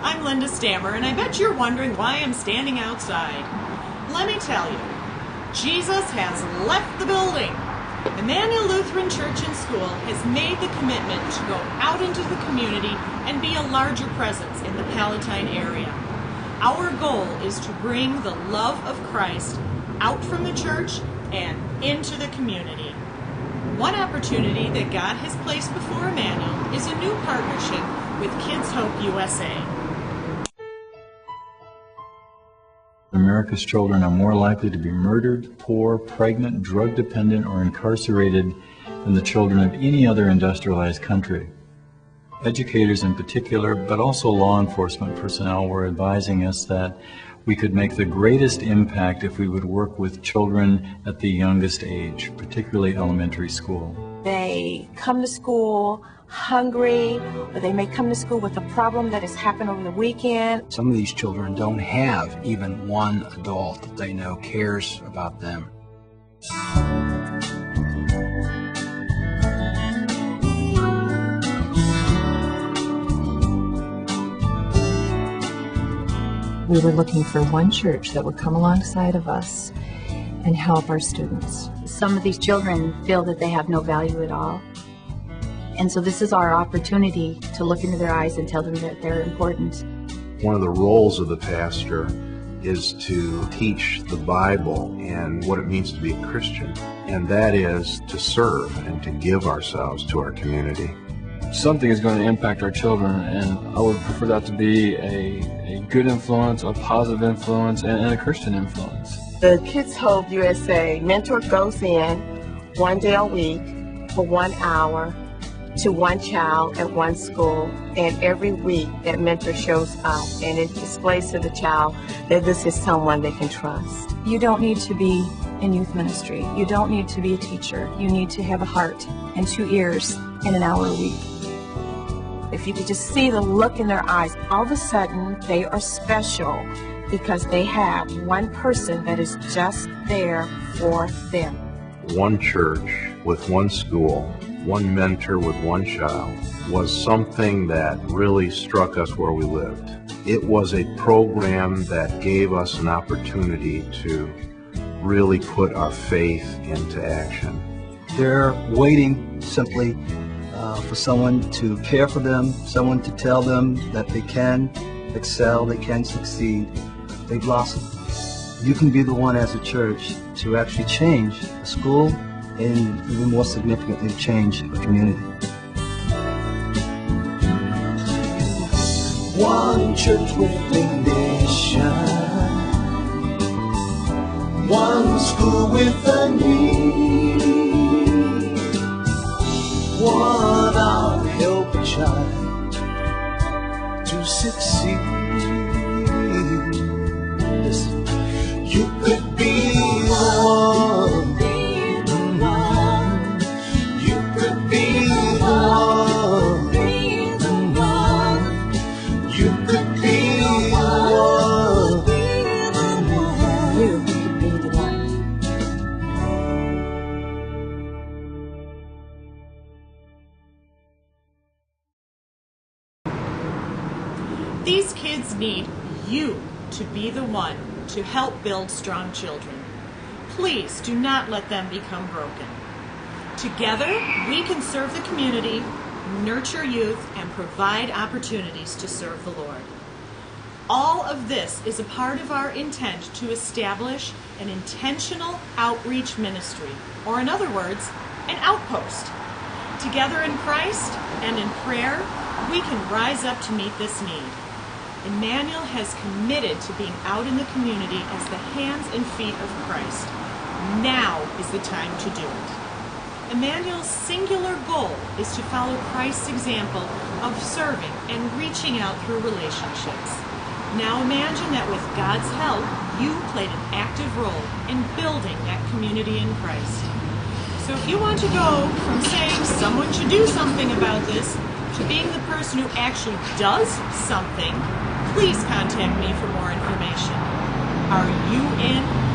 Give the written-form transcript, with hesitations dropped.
I'm Linda Stammer, and I bet you're wondering why I'm standing outside. Let me tell you, Jesus has left the building. Immanuel Lutheran Church and School has made the commitment to go out into the community and be a larger presence in the Palatine area. Our goal is to bring the love of Christ out from the church and into the community. One opportunity that God has placed before Immanuel is a new partnership with Kids Hope USA. America's children are more likely to be murdered, poor, pregnant, drug-dependent, or incarcerated than the children of any other industrialized country. Educators in particular, but also law enforcement personnel, were advising us that we could make the greatest impact if we would work with children at the youngest age, particularly elementary school. They come to school hungry, or they may come to school with a problem that has happened over the weekend. Some of these children don't have even one adult that they know cares about them. We were looking for one church that would come alongside of us and help our students. Some of these children feel that they have no value at all. And so this is our opportunity to look into their eyes and tell them that they're important. One of the roles of the pastor is to teach the Bible and what it means to be a Christian, and that is to serve and to give ourselves to our community. Something is going to impact our children, and I would prefer that to be a good influence, a positive influence, and a Christian influence. The Kids Hope USA mentor goes in one day a week for 1 hour to one child at one school, and every week that mentor shows up and it displays to the child that this is someone they can trust. You don't need to be in youth ministry. You don't need to be a teacher. You need to have a heart and 2 ears and an hour a week. If you could just see the look in their eyes, all of a sudden they are special because they have one person that is just there for them. One church with one school, one mentor with one child, was something that really struck us where we lived. It was a program that gave us an opportunity to really put our faith into action. They're waiting simply for someone to care for them, someone to tell them that they can excel, they can succeed, they blossom. You can be the one as a church to actually change the school and even more significantly change the community. One church with a nation, one school with a need, one I'll help a child to succeed. Listen, you could be one. You could be the one. You could be the one. These kids need you to be the one to help build strong children. Please do not let them become broken. Together, we can serve the community, nurture youth, and provide opportunities to serve the Lord. All of this is a part of our intent to establish an intentional outreach ministry, or in other words, an outpost. Together in Christ and in prayer, we can rise up to meet this need. Immanuel has committed to being out in the community as the hands and feet of Christ. Now is the time to do it. Immanuel's singular goal is to follow Christ's example of serving and reaching out through relationships. Now imagine that with God's help, you played an active role in building that community in Christ. So if you want to go from saying someone should do something about this to being the person who actually does something, please contact me for more information. Are you in?